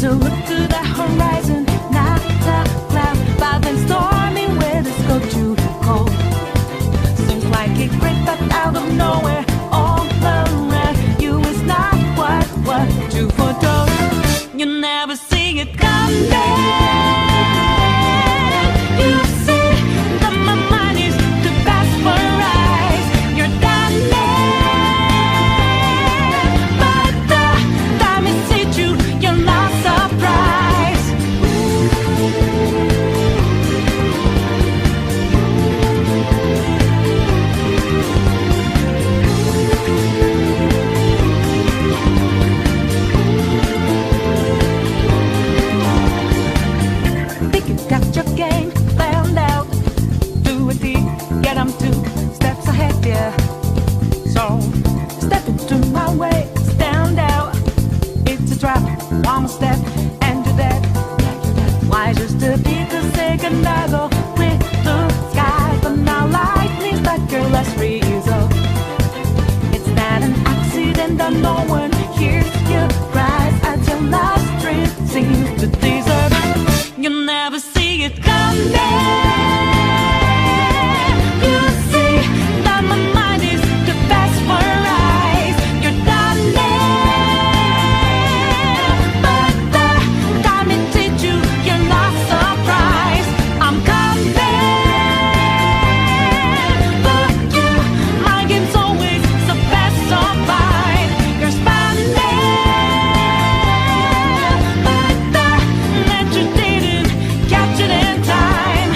as you look to the horizon, not a cloud, but then stormy weather's go too cold. Seems like it crept up out of nowhere, all around you is not what you foretold. You never see it coming. You see that my mind is too fast for eyes. You're done there, but the time it hit you, you're not surprised. Think you got your game planned out to a T, yet I'm 2 steps ahead, yeah. So step into my way, stand out. It's a trap, one more step and you're dead. Why just a bigger second I go with the sky, but now lightning like your last result. It's not an accident that no one hears your cries as your last dream seems to desert. You never see it coming. You see that my mind is too fast for eyes. You're done there, but the time it hit you, you're not surprised. I'm coming, but you, my game's always so fast, so fine. You're spanning, but the net you didn't catch it in time.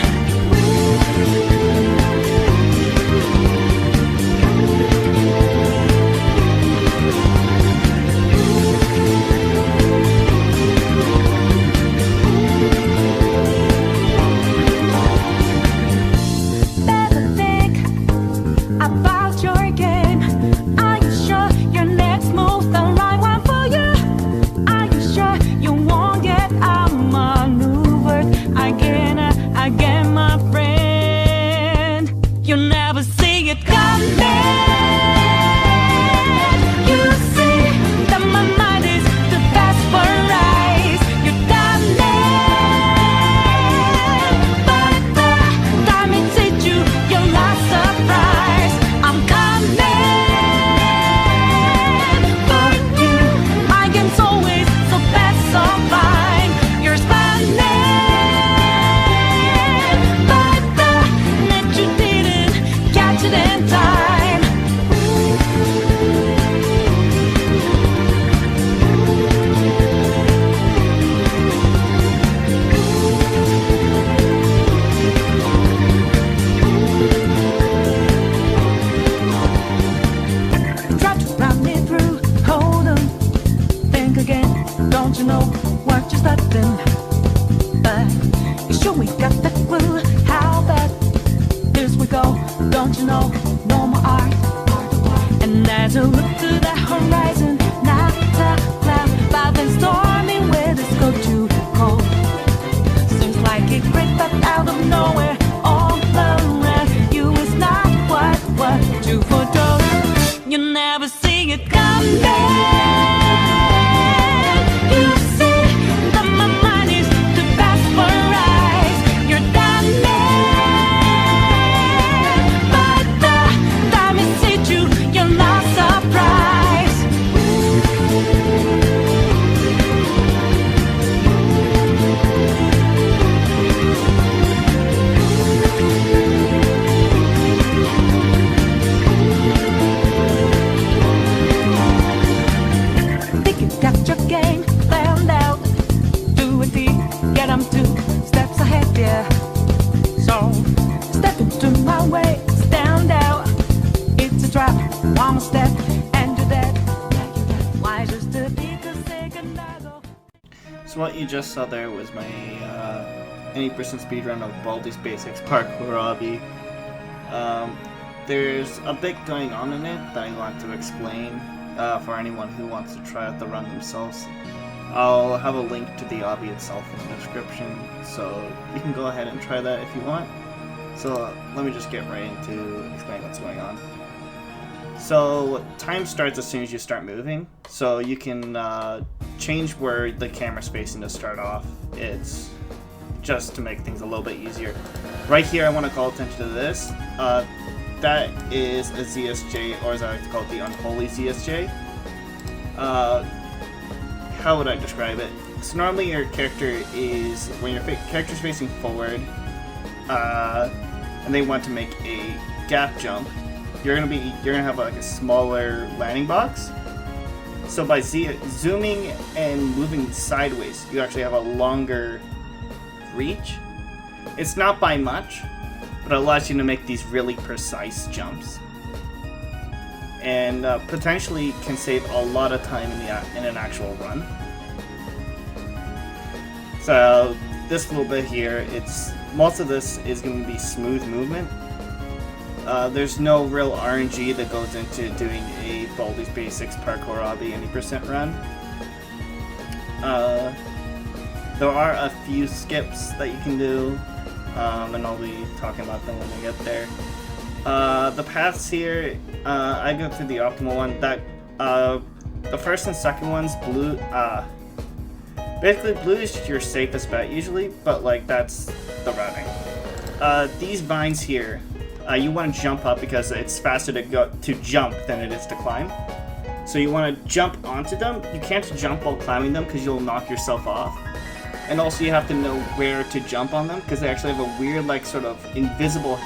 Better think about your game. Are you sure your next move's the right one for you? Are you sure you won't get outmaneuvered again, my friend? You never see it coming. You see that my mind is too fast for eyes. You're done there, but the time it hit you, you're not surprised. I'm coming, but you, my game's always so fast, so fine. You're spanning, but the net you didn't catch it in time. You tried to run me through, hold on, think again. Don't you know what you're starting? But you sure we got the clue how that this we go. Don't you know, no more art. And as you look to the horizon, not a cloud, but then stormy weather's go too cold. Seems like it crept up out of nowhere, all around you is not what you foretold. You never see it coming. You see that my mind is too fast for eyes. You're done there, but the time it hit you, you're not surprised. Think you got your game planned out to a T, yet I'm 2 steps ahead, yeah. So step into my way, stand out. It's a trap, one more step and you're dead. Why just a bigger second I go? So what you just saw there was my any person speedrun of Baldi's Basics Parkour Obby. There's a bit going on in it that I want to explain for anyone who wants to try out the run themselves. I'll have a link to the obby itself in the description, so you can go ahead and try that if you want. So let me just get right into explaining what's going on. So time starts as soon as you start moving. So you can change where the camera's facing to start off. It's just to make things a little bit easier. Right here, I want to call attention to this. That is a ZSJ, or as I like to call it, the unholy ZSJ. How would I describe it? So normally your character is, when your character's facing forward, and they want to make a gap jump, you're gonna have like a smaller landing box. So by zooming and moving sideways, you actually have a longer reach. It's not by much, but it allows you to make these really precise jumps, and potentially can save a lot of time in an actual run. So this little bit here, most of this is going to be smooth movement. There's no real RNG that goes into doing a Baldi's Basics Parkour Obby 80% run. There are a few skips that you can do, and I'll be talking about them when I get there. The paths here, I go through the optimal one. The first and second ones, blue. Basically, blue is your safest bet usually, but like that's the routing. These vines here, you want to jump up because it's faster to jump than it is to climb. So you want to jump onto them. You can't jump while climbing them because you'll knock yourself off. And also you have to know where to jump on them because they actually have a weird, like, sort of invisible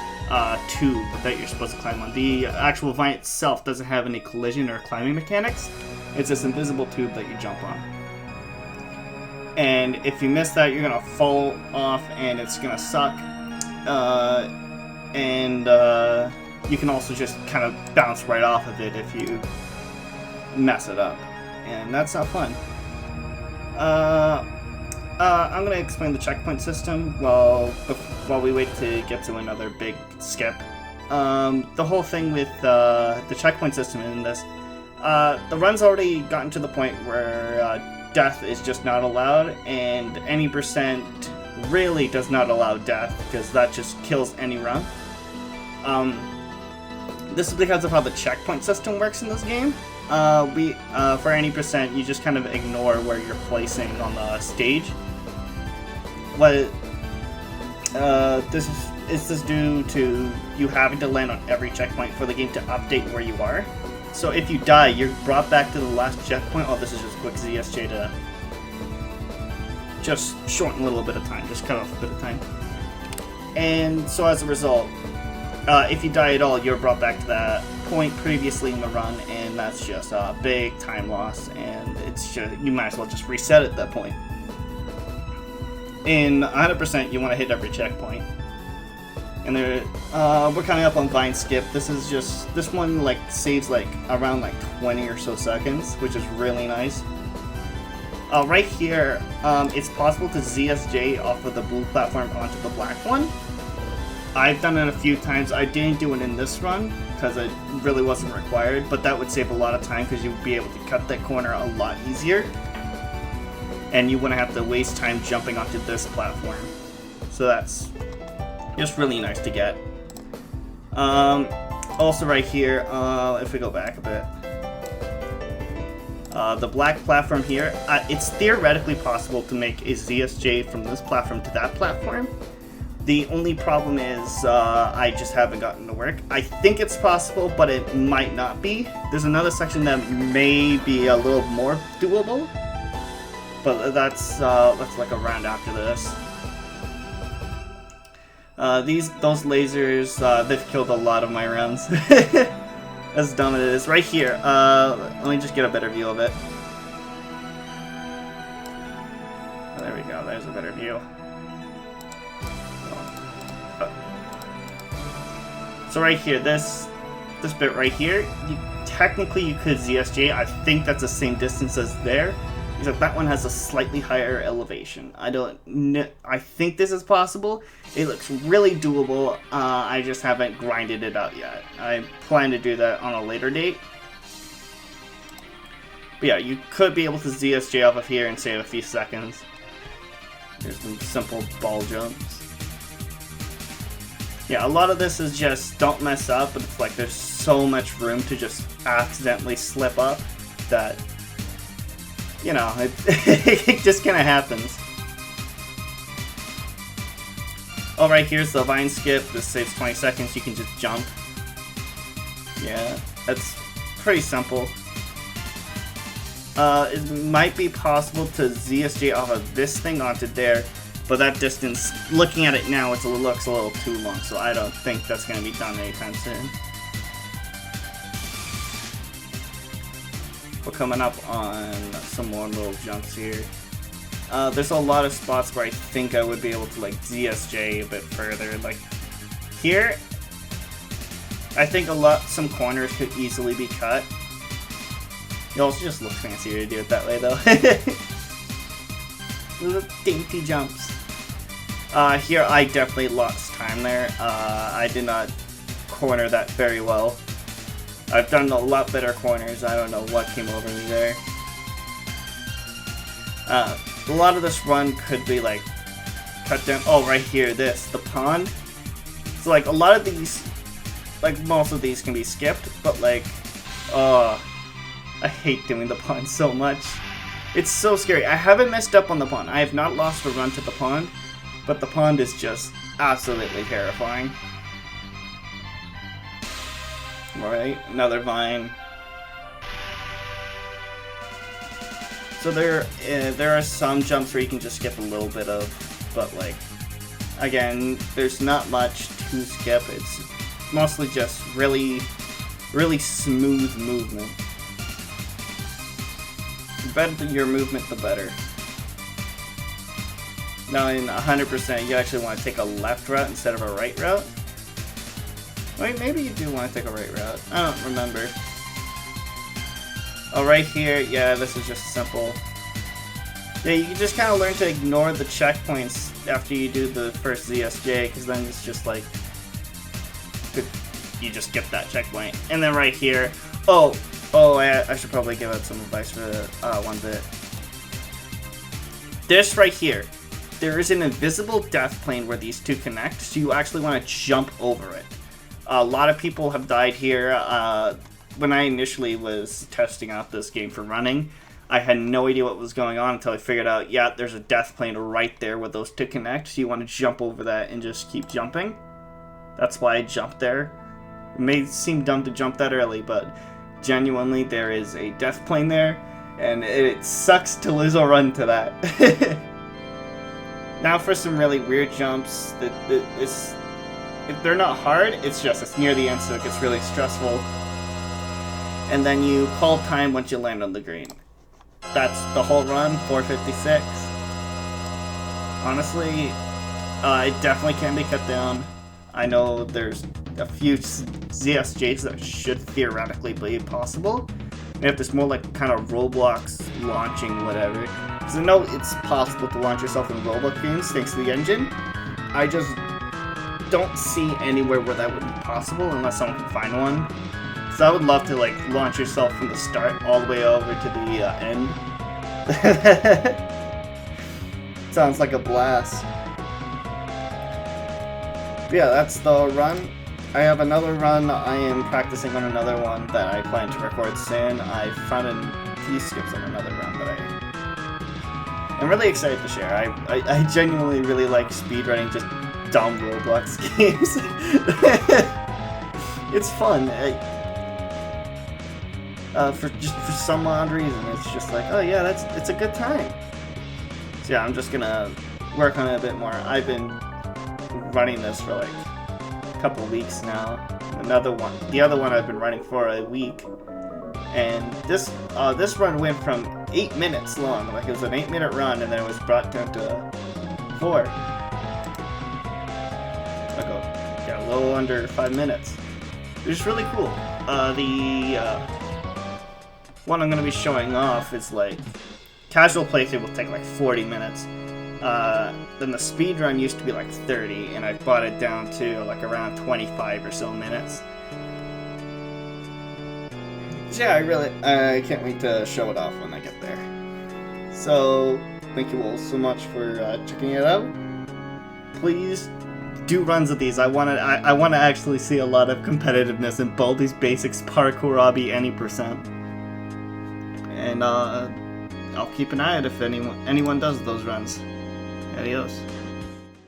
tube that you're supposed to climb on. The actual vine itself doesn't have any collision or climbing mechanics. It's this invisible tube that you jump on. And if you miss that, you're gonna fall off and it's gonna suck. You can also just kind of bounce right off of it if you mess it up. And that's not fun. I'm going to explain the checkpoint system while we wait to get to another big skip. The whole thing with the checkpoint system in this, the run's already gotten to the point where death is just not allowed, and any percent really does not allow death, because that just kills any run. This is because of how the checkpoint system works in this game. For any percent, you just kind of ignore where you're placing on the stage. What this is due to you having to land on every checkpoint for the game to update where you are. So if you die, you're brought back to the last checkpoint. Oh, this is just quick ZSJ to just shorten a little bit of time, just cut off a bit of time. And so as a result, if you die at all, you're brought back to that point previously in the run, and that's just a big time loss, and it's just, you might as well just reset at that point. In 100%, you want to hit every checkpoint. And we're coming up on Vine Skip. This one like saves like around like 20 or so seconds, which is really nice. Right here, it's possible to ZSJ off of the blue platform onto the black one. I've done it a few times. I didn't do it in this run because it really wasn't required, but that would save a lot of time because you would be able to cut that corner a lot easier, and you wouldn't have to waste time jumping onto this platform. So that's just really nice to get. Also right here, if we go back a bit, the black platform here, it's theoretically possible to make a ZSJ from this platform to that platform. The only problem is I just haven't gotten to work. I think it's possible, but it might not be. There's another section that may be a little more doable, but that's like a round after this. Those lasers, they've killed a lot of my rounds. As dumb as it is. Right here, let me just get a better view of it. Oh, there we go, there's a better view. So right here, this bit right here, technically you could ZSJ. I think that's the same distance as there, except that one has a slightly higher elevation. I think this is possible. It looks really doable. I just haven't grinded it out yet. I plan to do that on a later date. But yeah, you could be able to ZSJ off of here and save a few seconds. There's some simple ball jumps. Yeah, a lot of this is just don't mess up, but it's like there's so much room to just accidentally slip up that, you know, it just kind of happens. Oh, right here's the vine skip. This saves 20 seconds. You can just jump. Yeah, that's pretty simple. It might be possible to ZSJ off of this thing onto there, but that distance, looking at it now, it looks a little too long, so I don't think that's going to be done anytime soon. We're coming up on some more little jumps here. There's a lot of spots where I think I would be able to like ZSJ a bit further. Like here, I think some corners could easily be cut. It also just looks fancier to do it that way though. Little dainty jumps. Here I definitely lost time there. I did not corner that very well. I've done a lot better corners. I don't know what came over me there. A lot of this run could be like cut down. Oh, right here, the pond. So like a lot of these, like most of these can be skipped, but like, I hate doing the pond so much. It's so scary. I haven't messed up on the pond. I have not lost a run to the pond, but the pond is just absolutely terrifying. Alright, another vine. So there are some jumps where you can just skip a little bit of, but like, again, there's not much to skip. It's mostly just really, really smooth movement. The better your movement, the better. Now in 100%, you actually want to take a left route instead of a right route. Wait, maybe you do want to take a right route. I don't remember. Oh, right here, yeah, this is just simple. Yeah, you can just kind of learn to ignore the checkpoints after you do the first ZSJ, because then it's just like, you just get that checkpoint. And then right here, I should probably give out some advice for one bit. This right here, there is an invisible death plane where these two connect, so you actually want to jump over it. A lot of people have died here. When I initially was testing out this game for running, I had no idea what was going on until I figured out, yeah, there's a death plane right there where those two connect, so you want to jump over that and just keep jumping. That's why I jumped there. It may seem dumb to jump that early, but genuinely there is a death plane there, and it sucks to lose a run to that. Now for some really weird jumps, they're not hard, it's near the end, so it gets really stressful. And then you call time once you land on the green. That's the whole run, 4:56. Honestly, it definitely can be cut down. I know there's a few ZSJs that should theoretically be possible. And if there's more like kind of Roblox launching whatever. Because I know it's possible to launch yourself in Roblox games thanks to the engine. I just don't see anywhere where that would be possible unless someone can find one. So I would love to like launch yourself from the start all the way over to the end. Sounds like a blast. But yeah, that's the run. I have another run. I am practicing on another one that I plan to record soon. I found a few skips on another run that I'm really excited to share. I genuinely really like speedrunning just dumb Roblox games. It's fun. For some odd reason, it's just like, oh yeah, it's a good time. So yeah, I'm just gonna work on it a bit more. I've been running this for like a couple weeks now. The other one I've been running for a week, and this run went from 8 minutes long. Like it was an 8-minute run, and then it was brought down to 4. A little under 5 minutes. It was really cool. The one I'm going to be showing off is like casual playthrough will take like 40 minutes. Then the speedrun used to be like 30, and I brought it down to like around 25 or so minutes. So yeah, I can't wait to show it off when I get there. So thank you all so much for checking it out. Please do runs of these. I want to actually see a lot of competitiveness in Baldi's Basics Parkour Obby any percent. And I'll keep an eye out if anyone does those runs. Adios.